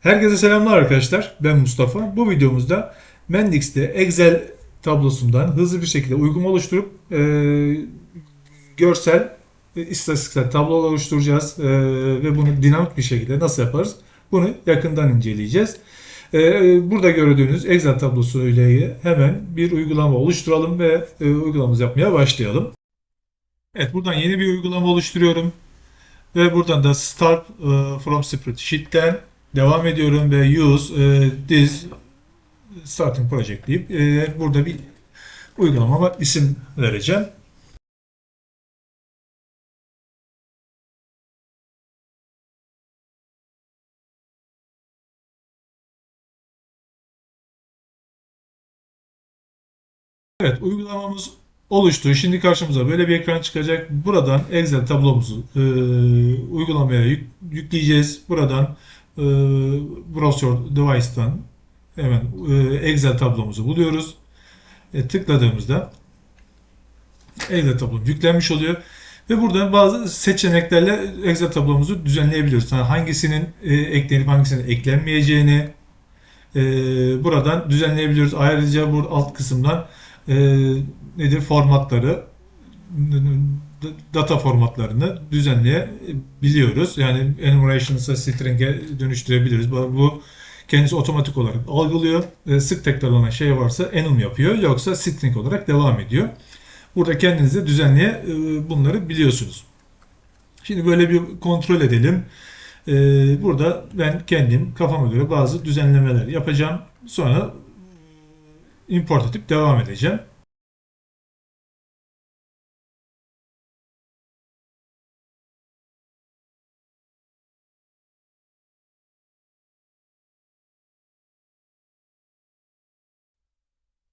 Herkese selamlar arkadaşlar. Ben Mustafa. Bu videomuzda Mendix'te Excel tablosundan hızlı bir şekilde uygulama oluşturup görsel, istatistiksel tablolar oluşturacağız ve bunu dinamik bir şekilde nasıl yaparız? Bunu yakından inceleyeceğiz. Burada gördüğünüz Excel tablosu ile hemen bir uygulama oluşturalım ve uygulamamızı yapmaya başlayalım. Evet, buradan yeni bir uygulama oluşturuyorum. Ve buradan da Start from Spreadsheet'ten devam ediyorum ve Use this Starting Project deyip burada bir uygulamama isim vereceğim. Evet, uygulamamız oluştu. Şimdi karşımıza böyle bir ekran çıkacak. Buradan Excel tablomuzu uygulamaya yükleyeceğiz. Buradan Browse Your Device'tan hemen Excel tablomuzu buluyoruz. Tıkladığımızda Excel tablom yüklenmiş oluyor. Ve buradan bazı seçeneklerle Excel tablomuzu düzenleyebiliyoruz. Yani hangisinin eklenip hangisinin eklenmeyeceğini buradan düzenleyebiliyoruz. Ayrıca bu alt kısımdan e, nedir formatları, data formatlarını düzenleyebiliyoruz. Yani enumeration'sa string'e dönüştürebiliriz. Bu kendisi otomatik olarak algılıyor. Sık tekrarlanan şey varsa enum yapıyor. Yoksa string olarak devam ediyor. Burada kendinize düzenleye bunları biliyorsunuz. Şimdi böyle bir kontrol edelim. Burada ben kendim kafama göre bazı düzenlemeler yapacağım. Sonra import edip devam edeceğim.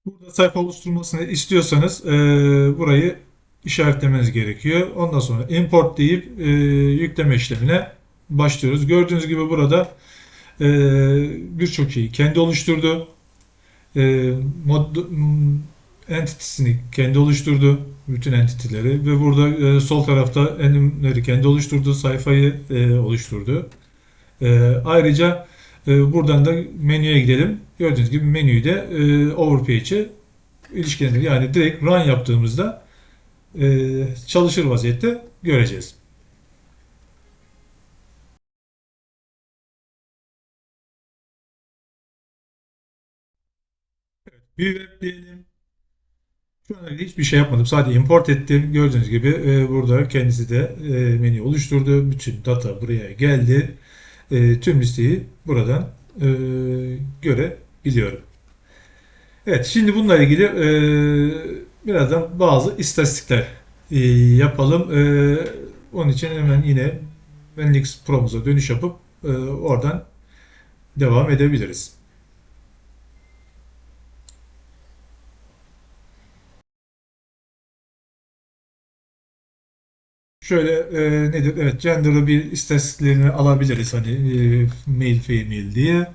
Burada sayfa oluşturmasını istiyorsanız burayı işaretlemeniz gerekiyor. Ondan sonra import deyip yükleme işlemine başlıyoruz. Gördüğünüz gibi burada e, birçok şeyi kendi oluşturdu. Mod, entity'sini kendi oluşturdu. Bütün entity'leri ve burada sol tarafta enumleri kendi oluşturdu. Sayfayı oluşturdu. Ayrıca buradan da menüye gidelim. Gördüğünüz gibi menüyü de Overpage'e ilişkilendir. Yani direkt run yaptığımızda çalışır vaziyette göreceğiz. Bir web diyelim. Şu an hiçbir şey yapmadım. Sadece import ettim. Gördüğünüz gibi burada kendisi de menü oluşturdu. Bütün data buraya geldi. Tüm listeyi buradan görebiliyorum. Evet, şimdi bununla ilgili birazdan bazı istatistikler yapalım. Onun için hemen yine Mendix Pro'muza dönüş yapıp oradan devam edebiliriz. Şöyle nedir? Evet, gender'ı bir istatistiklerini alabiliriz. Hani male, female diye.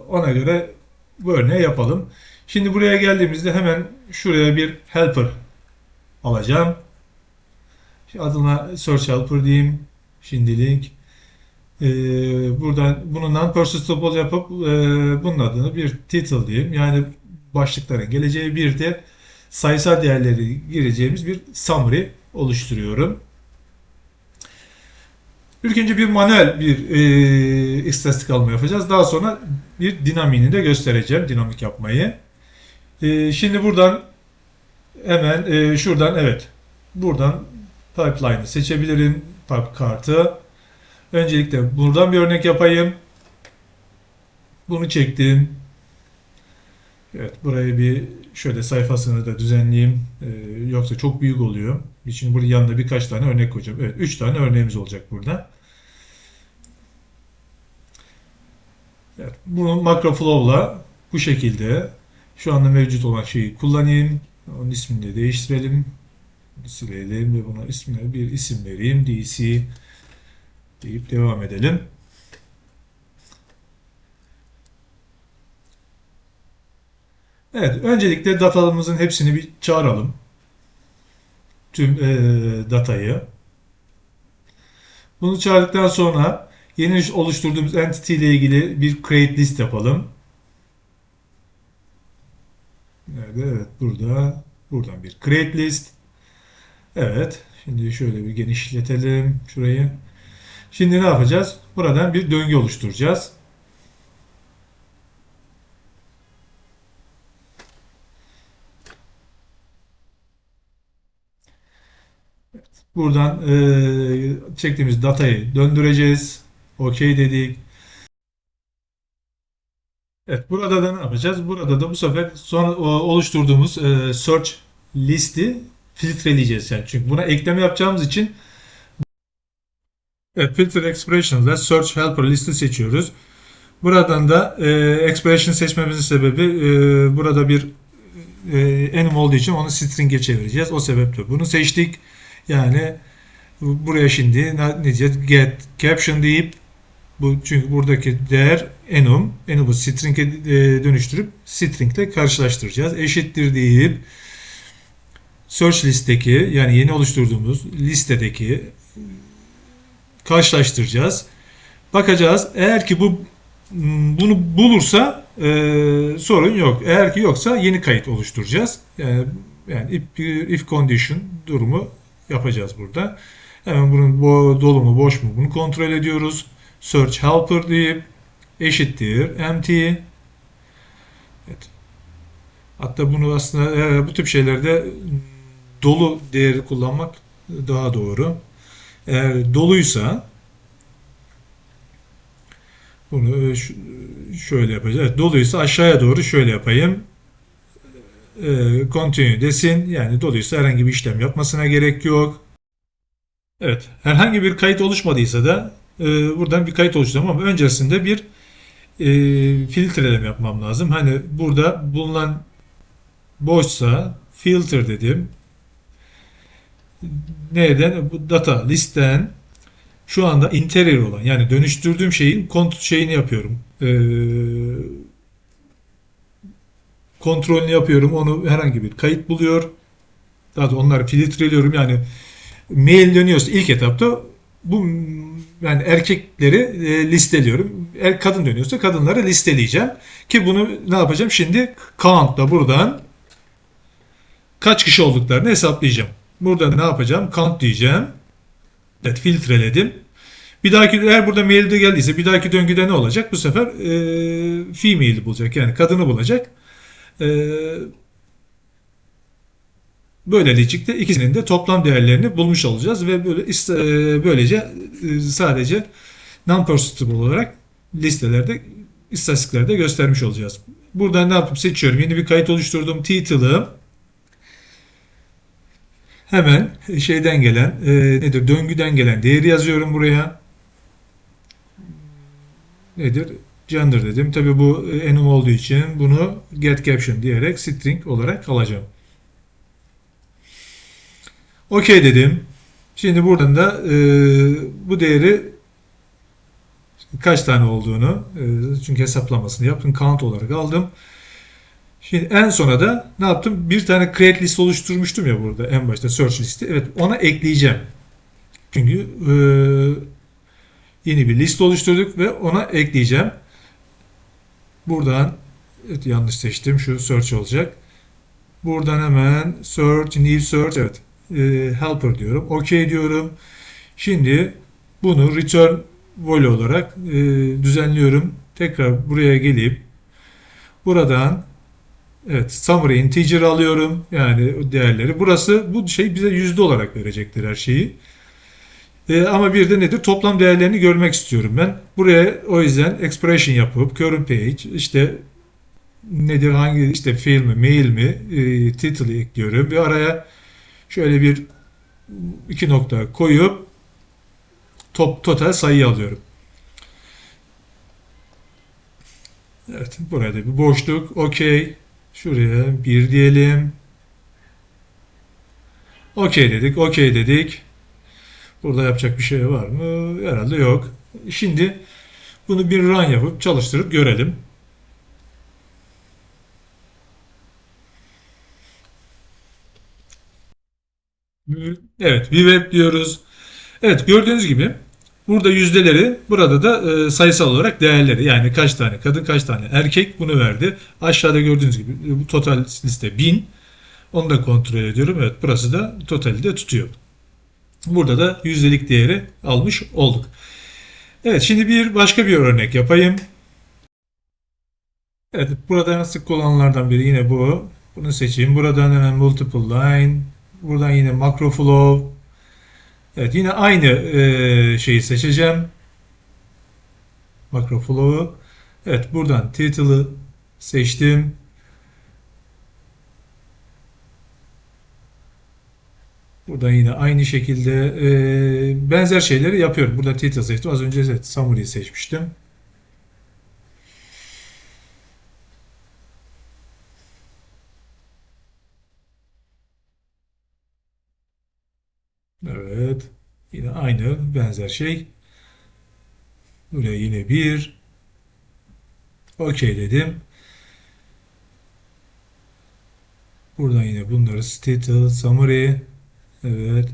Ona göre bu örneği yapalım. Şimdi buraya geldiğimizde hemen şuraya bir helper alacağım. Adına search helper diyeyim. Şimdilik. Buradan bunu non-persistable yapıp bunun adını bir title diyeyim. Yani başlıkların geleceği bir de sayısal değerleri gireceğimiz bir summary oluşturuyorum. İlk önce bir manuel bir istatistik alma yapacağız. Daha sonra bir dinamiğini de göstereceğim. Dinamik yapmayı. Şimdi buradan hemen şuradan evet buradan pipeline'ı seçebilirim. Pipe kartı. Öncelikle buradan bir örnek yapayım. Bunu çektim. Evet, burayı bir şöyle sayfasını da düzenleyeyim. Yoksa çok büyük oluyor. Şimdi burada yanında birkaç tane örnek koyacağım. Evet, 3 tane örneğimiz olacak burada. Evet, bunu MacroFlow'la bu şekilde şu anda mevcut olan şeyi kullanayım. Onun ismini de değiştirelim. Silelim ve buna ismine bir isim vereyim. DC deyip devam edelim. Evet, öncelikle datalarımızın hepsini bir çağıralım. Tüm datayı. Bunu çağırdıktan sonra Yeni oluşturduğumuz entity ile ilgili bir create list yapalım. Nerede? Evet, burada. Buradan bir create list. Evet. Şimdi şöyle bir genişletelim şurayı. Şimdi ne yapacağız? Buradan bir döngü oluşturacağız. Buradan çektiğimiz datayı döndüreceğiz. OK dedik. Evet, burada da ne yapacağız? Burada da bu sefer sonra oluşturduğumuz search listi filtreleyeceğiz. Yani çünkü buna ekleme yapacağımız için evet, filter expressions search helper listi seçiyoruz. Buradan da expression seçmemizin sebebi burada bir enum olduğu için onu string'e çevireceğiz. O sebeple bunu seçtik. Yani buraya şimdi ne diyeceğiz? Get caption deyip bu çünkü buradaki değer enum. Enum'u string'e dönüştürüp string'le karşılaştıracağız. Eşittir deyip search list'teki yani yeni oluşturduğumuz listedeki karşılaştıracağız. Bakacağız. Eğer ki bunu bulursa sorun yok. Eğer ki yoksa yeni kayıt oluşturacağız. Yani if condition durumu yapacağız burada. Hemen bunun dolu mu boş mu bunu kontrol ediyoruz. Search helper deyip eşittir empty. Evet. Hatta bunu aslında bu tip şeylerde dolu değeri kullanmak daha doğru. Eğer doluysa bunu şöyle yapacağız. Evet, doluysa aşağıya doğru şöyle yapayım. Continue desin. Yani doluysa herhangi bir işlem yapmasına gerek yok. Evet. Herhangi bir kayıt oluşmadıysa da buradan bir kayıt oluşturacağım ama öncesinde bir filtreleme yapmam lazım. Hani burada bulunan boşsa filter dedim. Neden? Bu data listten şu anda interior olan yani dönüştürdüğüm şeyin şeyini yapıyorum. Kontrolünü yapıyorum. Onu herhangi bir kayıt buluyor. Daha da onları filtreliyorum. Yani mail dönüyorsa ilk etapta bu yani erkekleri listeliyorum. Eğer kadın dönüyorsa kadınları listeleyeceğim. Ki bunu ne yapacağım? Şimdi count'la buradan kaç kişi olduklarını hesaplayacağım. Burada ne yapacağım? Count diyeceğim. Evet, filtreledim. Bir dahaki eğer burada mail'de geldiyse bir dahaki döngüde ne olacak? Bu sefer female'i bulacak. Yani kadını bulacak. E, Böylelikle ikisinin de toplam değerlerini bulmuş olacağız ve böylece sadece non-persistable olarak listelerde, istatistiklerde göstermiş olacağız. Buradan ne yapıp seçiyorum? Yeni bir kayıt oluşturdum. Title'ı hemen şeyden gelen nedir? Döngüden gelen değeri yazıyorum buraya. Nedir? Gender dedim. Tabi bu enum olduğu için bunu get caption diyerek string olarak alacağım. OK dedim. Şimdi buradan da bu değeri kaç tane olduğunu çünkü hesaplamasını yaptım. Count olarak aldım. Şimdi en sona da ne yaptım? Bir tane create list oluşturmuştum ya burada en başta search listi. Evet ona ekleyeceğim. Çünkü yeni bir list oluşturduk ve ona ekleyeceğim. Buradan evet, yanlış seçtim. Şu search olacak. Buradan hemen search, new search evet helper diyorum. OK diyorum. Şimdi bunu return value olarak düzenliyorum. Tekrar buraya gelip buradan evet summary integer alıyorum. Yani değerleri. Burası bu şey bize yüzde olarak verecektir her şeyi. Ama bir de nedir? Toplam değerlerini görmek istiyorum ben. Buraya o yüzden expression yapıp current page işte nedir hangi işte field mi mail mi title'ı ekliyorum. Bir araya şöyle bir iki nokta koyup total sayıyı alıyorum. Evet, burada bir boşluk. OK. Şuraya bir diyelim. OK dedik. OK dedik. Burada yapacak bir şey var mı? Herhalde yok. Şimdi bunu bir run yapıp çalıştırıp görelim. Evet, bir web diyoruz. Evet, gördüğünüz gibi Burada yüzdeleri, burada da sayısal olarak değerleri. Yani kaç tane kadın, kaç tane erkek bunu verdi. Aşağıda gördüğünüz gibi bu total liste 1000. Onu da kontrol ediyorum. Evet, burası da totali de tutuyor. Burada da yüzdelik değeri almış olduk. Evet, şimdi başka bir örnek yapayım. Evet, burada en sık kullanılanlardan biri yine bu. Bunu seçeyim. Buradan hemen multiple line. Buradan yine macro flow. Evet, yine aynı şeyi seçeceğim. Macro flow'u. Evet, buradan title'ı seçtim. Buradan yine aynı şekilde benzer şeyleri yapıyorum. Burada title seçtim. Az önce evet, summary seçmiştim. Evet. Yine aynı benzer şey. Buraya yine bir. OK dedim. Buradan yine bunları title, summary. Evet.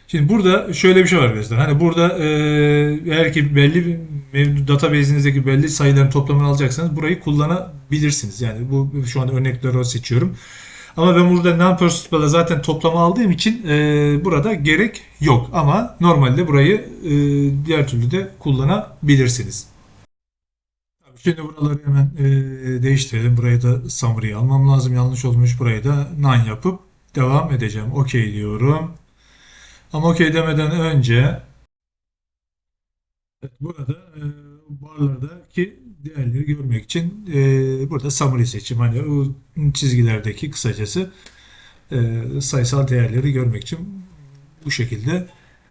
Şimdi burada şöyle bir şey var arkadaşlar. Hani burada eğer ki belli bir database'inizdeki belli sayıların toplamını alacaksanız burayı kullanabilirsiniz. Yani bu şu an örnekleri seçiyorum. Ama ben burada non-persistable zaten toplama aldığım için burada gerek yok. Ama normalde burayı diğer türlü de kullanabilirsiniz. Şimdi buraları hemen değiştirelim. Buraya da summary almam lazım. Yanlış olmuş. Burayı da none yapıp devam edeceğim. OK diyorum. Ama OK demeden önce burada barlardaki değerleri görmek için burada summary seçim. Hani o çizgilerdeki kısacası sayısal değerleri görmek için bu şekilde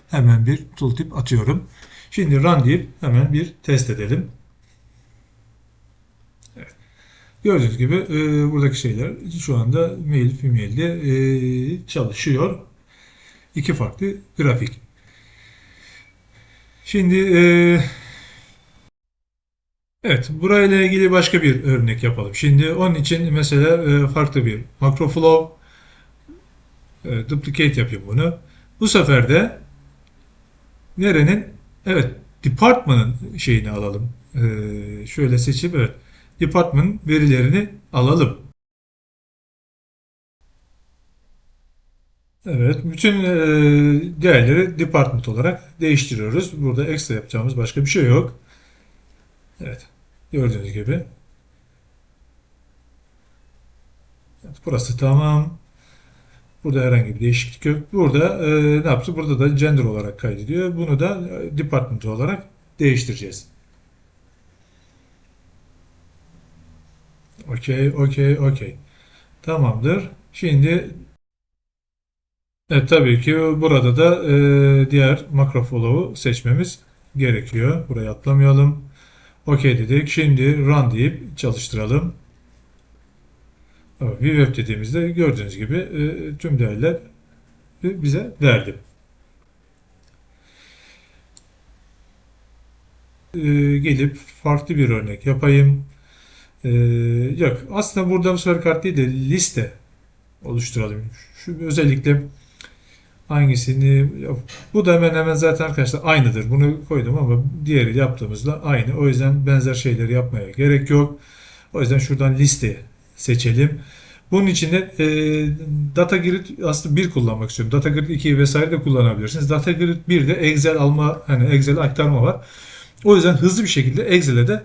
hemen bir tooltip atıyorum. Şimdi run deyip hemen bir test edelim. Evet. Gördüğünüz gibi buradaki şeyler şu anda male female'de çalışıyor. İki farklı grafik. Şimdi evet, burayla ilgili başka bir örnek yapalım. Şimdi onun için mesela farklı bir macro flow duplicate yapayım bunu. Bu sefer de nerenin? Evet, department'ın şeyini alalım. Şöyle seçip evet, department verilerini alalım. Evet, bütün değerleri department olarak değiştiriyoruz. Burada ekstra yapacağımız başka bir şey yok. Evet, gördüğünüz gibi. Evet, burası tamam. Burada herhangi bir değişiklik yok. Burada ne yaptı? Burada da gender olarak kaydediyor. Bunu da department olarak değiştireceğiz. Okey, okey, okey. Tamamdır. Şimdi tabii ki burada da diğer makro follow'u seçmemiz gerekiyor. Burayı atlamayalım. Okey dedik. Şimdi run deyip çalıştıralım. VWeb dediğimizde gördüğünüz gibi tüm değerler bize verdi. Gelip farklı bir örnek yapayım. Ee, Yok. Aslında burada bu sefer kart değil de liste oluşturalım. Şu özellikle hangisini bu da hemen hemen zaten arkadaşlar aynıdır. Bunu koydum ama diğeri yaptığımızda aynı. O yüzden benzer şeyleri yapmaya gerek yok. O yüzden şuradan liste seçelim. Bunun için de Data Grid aslında bir kullanmak istiyorum. Data Grid 2 vesaire de kullanabilirsiniz. Data Grid 1'de Excel alma, hani Excel aktarma var. O yüzden hızlı bir şekilde Excel'e de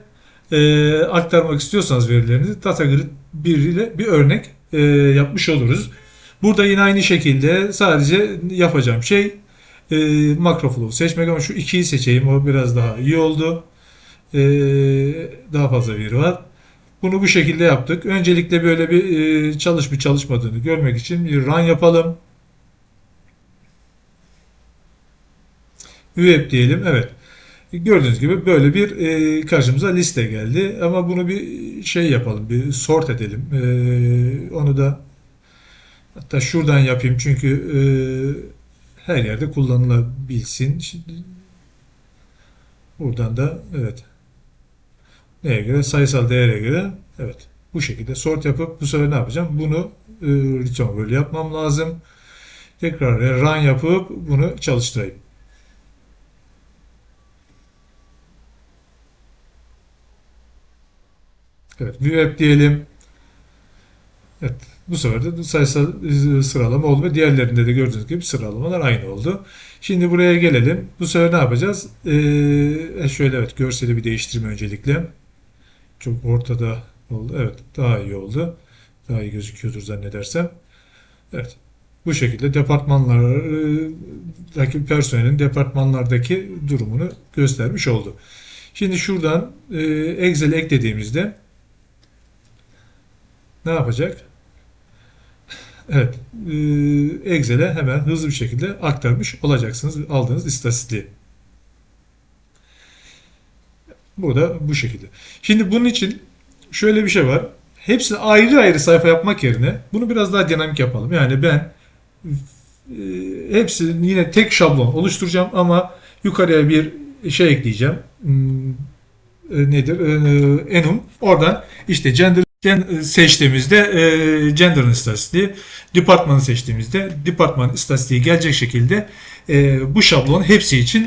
aktarmak istiyorsanız verilerinizi DataGrid 1 ile bir örnek yapmış oluruz. Burada yine aynı şekilde sadece yapacağım şey MacroFlow seçmek ama şu 2'yi seçeyim. O biraz daha iyi oldu. E, Daha fazla veri var. Bunu bu şekilde yaptık. Öncelikle böyle bir çalışıp çalışmadığını görmek için bir run yapalım. Web diyelim. Evet. Gördüğünüz gibi böyle bir karşımıza liste geldi. Ama bunu bir şey yapalım, bir sort edelim. Onu da hatta şuradan yapayım çünkü her yerde kullanılabilsin. Şimdi buradan da evet neye göre sayısal değere göre evet bu şekilde sort yapıp bu sefer ne yapacağım? Bunu return böyle yapmam lazım. Tekrar run yapıp bunu çalıştırayım. Evet, web diyelim. Evet, bu sefer de sayısal sıralama oldu ve diğerlerinde de gördüğünüz gibi sıralamalar aynı oldu. Şimdi buraya gelelim. Bu sefer ne yapacağız? Şöyle evet, görseli bir değiştirme öncelikle. Çok ortada oldu. Evet, daha iyi oldu. Daha iyi gözüküyordur zannedersem. Evet. Bu şekilde departmanlardaki personelin departmanlardaki durumunu göstermiş oldu. Şimdi şuradan Excel'e eklediğimizde ne yapacak? Evet, Excel'e hemen hızlı bir şekilde aktarmış olacaksınız aldığınız istatistiği. Burada bu şekilde. Şimdi bunun için şöyle bir şey var. Hepsini ayrı ayrı sayfa yapmak yerine bunu biraz daha dinamik yapalım. Yani ben hepsini yine tek şablon oluşturacağım ama yukarıya bir şey ekleyeceğim. Nedir? Enum. Oradan işte seçtiğimizde gender'ın istatistiği, departmanı seçtiğimizde departman istatistiği gelecek şekilde bu şablon hepsi için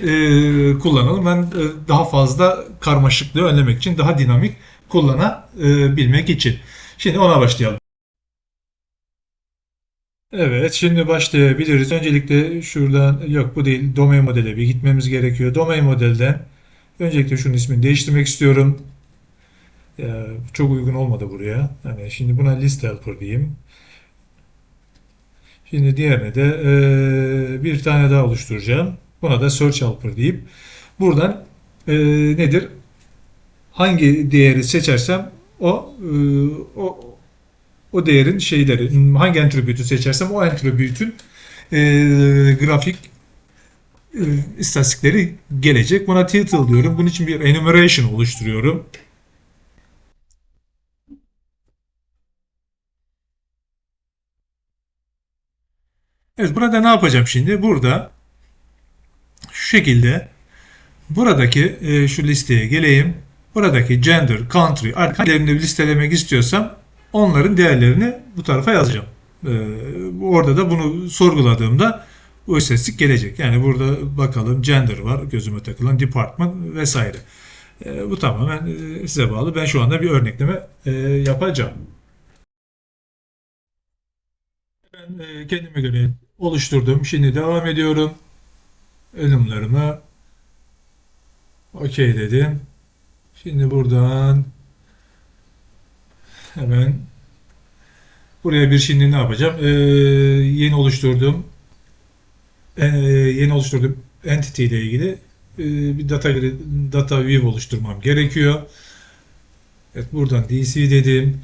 kullanalım. Ben daha fazla karmaşıklığı önlemek için daha dinamik kullanabilmek için. Şimdi ona başlayalım. Evet, şimdi başlayabiliriz. Öncelikle şuradan, yok bu değil, domain modele bir gitmemiz gerekiyor. Domain modelden öncelikle şunun ismini değiştirmek istiyorum. Çok uygun olmadı buraya. Yani şimdi buna list helper diyeyim. Şimdi diğerine de bir tane daha oluşturacağım. Buna da search helper deyip buradan nedir? Hangi değeri seçersem o o değerin şeyleri, hangi attribute'ü seçersem o attribute'ün e, grafik e, istatistikleri gelecek. Buna title diyorum. Bunun için bir enumeration oluşturuyorum. Evet, burada ne yapacağım şimdi? Burada şu şekilde buradaki şu listeye geleyim. Buradaki gender, country, hangilerini listelemek istiyorsam onların değerlerini bu tarafa yazacağım. E, Orada da bunu sorguladığımda bu istatistik gelecek. Yani burada bakalım gender var, gözüme takılan department vesaire. Bu tamamen size bağlı. Ben şu anda bir örnekleme yapacağım. Ben kendime göre oluşturdum. Şimdi devam ediyorum. Ölümlerime okey dedim. Şimdi buradan hemen buraya bir şimdi ne yapacağım? Yeni oluşturduğum yeni oluşturduğum entity ile ilgili bir data view oluşturmam gerekiyor. Evet, buradan DC dedim.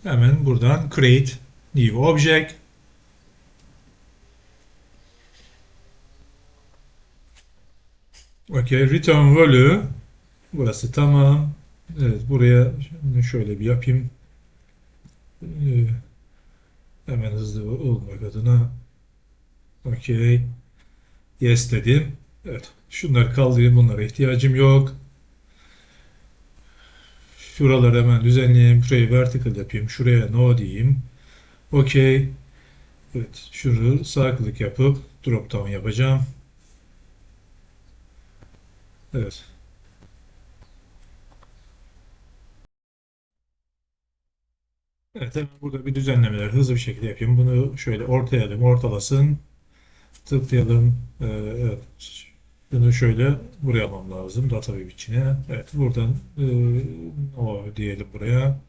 Hemen buradan create new object. Okay, return value. Burası tamam. Evet, buraya şöyle bir yapayım. Ee, Hemen hızlı olmak adına. Okay. Yes dedim. Evet. Şunları kaldırayım. Bunlara ihtiyacım yok. Şuraları hemen düzenleyeyim. Şurayı vertical yapayım. Şuraya no diyeyim. Okay. Evet. Şunu sağ klik yapıp drop down yapacağım. Evet. Evet. Hemen burada bir düzenlemeler hızlı bir şekilde yapayım. Bunu şöyle ortayalım. Ortalasın. Tıklayalım. Evet. Bunu şöyle buraya almam lazım. Data web içine. Evet. Buradan o diyelim buraya.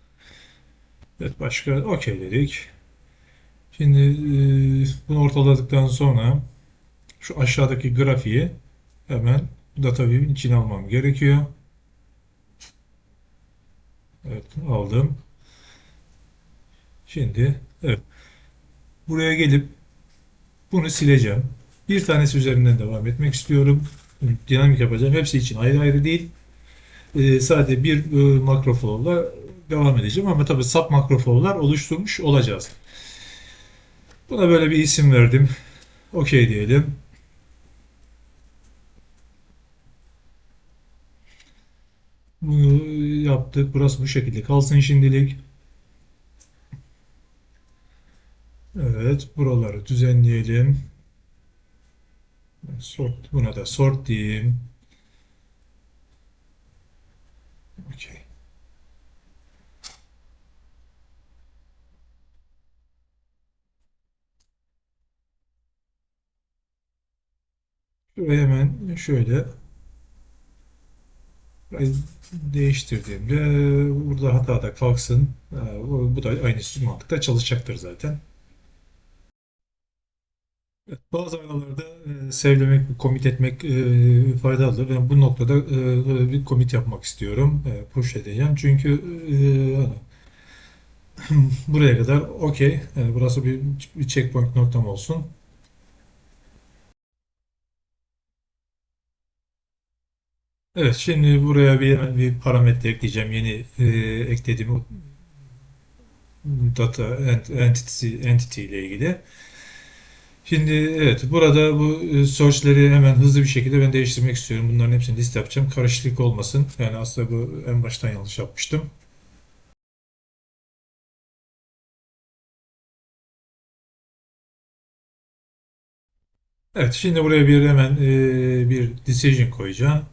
Evet. Başka okey dedik. Şimdi bunu ortaladıktan sonra şu aşağıdaki grafiği hemen data view'in içine almam gerekiyor. Evet. Aldım. Şimdi evet. Buraya gelip bunu sileceğim. Bir tanesi üzerinden devam etmek istiyorum. Dinamik yapacağım. Hepsi için ayrı ayrı değil. Sadece bir makroflow'la devam edeceğim ama tabii sub makroflow'lar oluşturmuş olacağız. Buna böyle bir isim verdim. Okey diyelim. Bunu yaptık. Burası bu şekilde kalsın şimdilik. Evet, buraları düzenleyelim. Sort, buna da sort diyeyim. Okey. Şuraya hemen şöyle değiştirdiğimde burada hata da kalksın. Bu da aynı mantıkta çalışacaktır zaten. Evet, bazı aralarda sevlemek, commit etmek faydalıdır. Ben bu noktada böyle bir commit yapmak istiyorum. Push edeceğim. Çünkü hani buraya kadar okey. Yani burası bir checkpoint noktam olsun. Evet, şimdi buraya bir parametre ekleyeceğim. Yeni eklediğim data entity ile ilgili. Şimdi evet burada bu search'leri hemen hızlı bir şekilde ben değiştirmek istiyorum. Bunların hepsini liste yapacağım. Karışıklık olmasın. Yani aslında bu en baştan yanlış yapmıştım. Evet, şimdi buraya hemen bir decision koyacağım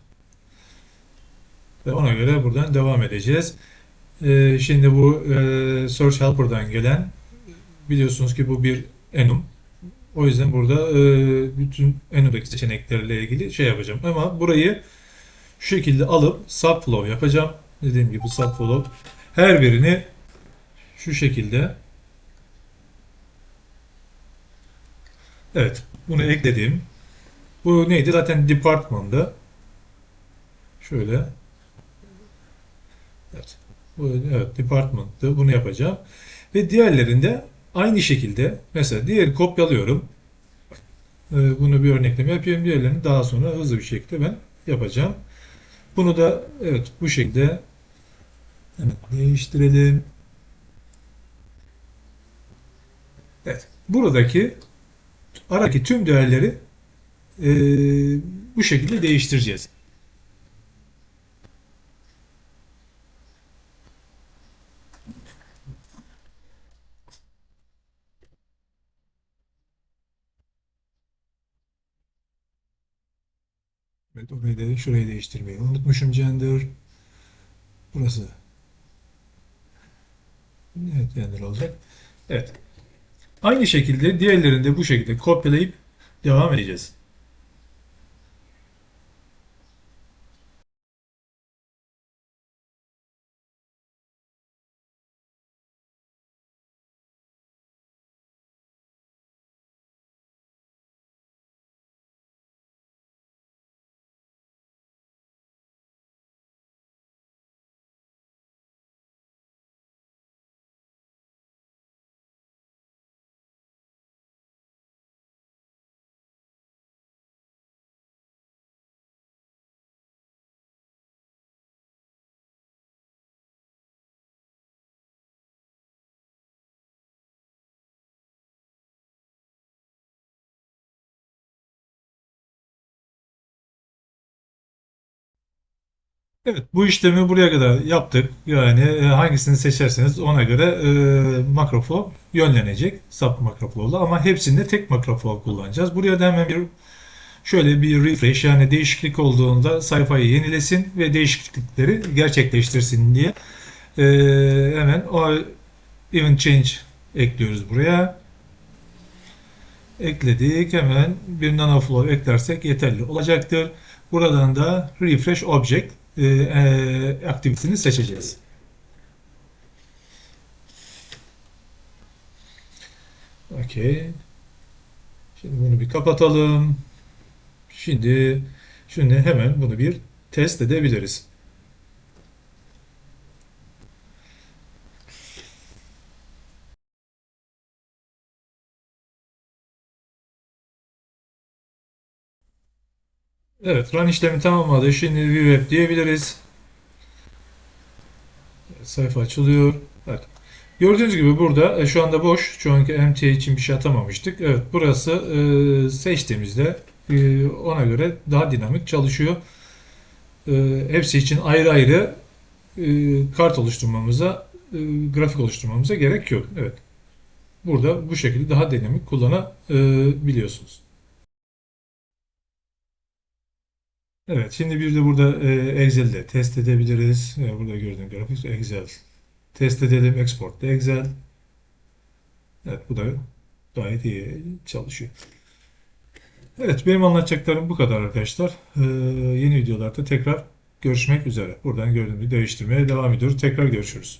ve ona göre buradan devam edeceğiz. Şimdi bu Search Helper'dan gelen biliyorsunuz ki bu bir enum. O yüzden burada bütün enum'daki seçeneklerle ilgili şey yapacağım. Ama burayı şu şekilde alıp subflow yapacağım. Dediğim gibi subflow her birini şu şekilde, evet, bunu ekledim. Bu neydi? Zaten department'dı. Şöyle, evet. Evet, department'tı. Bunu yapacağım. Ve diğerlerinde aynı şekilde mesela diğeri kopyalıyorum. Bunu bir örnekleme yapıyorum. Diğerlerini daha sonra hızlı bir şekilde ben yapacağım. Bunu da evet bu şekilde hemen değiştirelim. Evet. Buradaki aradaki tüm değerleri e, bu şekilde değiştireceğiz. Evet, orayı da şurayı değiştirmeyi unutmuşum gender. Burası evet gender olacak. Evet. Aynı şekilde diğerlerini de bu şekilde kopyalayıp devam edeceğiz. Evet, bu işlemi buraya kadar yaptık. Yani hangisini seçerseniz ona göre makroflow yönlenecek. Sub makroflow'la ama hepsinde tek makroflow kullanacağız. Buraya da hemen şöyle bir refresh yani değişiklik olduğunda sayfayı yenilesin ve değişiklikleri gerçekleştirsin diye e, hemen o event change ekliyoruz buraya. Ekledik. Hemen bir nanoflow eklersek yeterli olacaktır. Buradan da refresh object aktivitesini seçeceğiz. Okey. Şimdi bunu bir kapatalım. Şimdi hemen bunu bir test edebiliriz. Evet, run işlemi tamamladı. Şimdi view web diyebiliriz. Evet, sayfa açılıyor. Evet. Gördüğünüz gibi burada şu anda boş. Şu anki MTA için bir şey atamamıştık. Evet, burası seçtiğimizde ona göre daha dinamik çalışıyor. Hepsi için ayrı ayrı kart oluşturmamıza, grafik oluşturmamıza gerek yok. Evet. Burada bu şekilde daha dinamik kullanabiliyorsunuz. Evet, şimdi bir de burada Excel'de test edebiliriz. Burada gördüğün grafik Excel. Test edelim, export de Excel. Evet, bu da gayet iyi çalışıyor. Evet, benim anlatacaklarım bu kadar arkadaşlar. Yeni videolarda tekrar görüşmek üzere. Buradan gördüğünüz gibi değiştirmeye devam ediyoruz. Tekrar görüşürüz.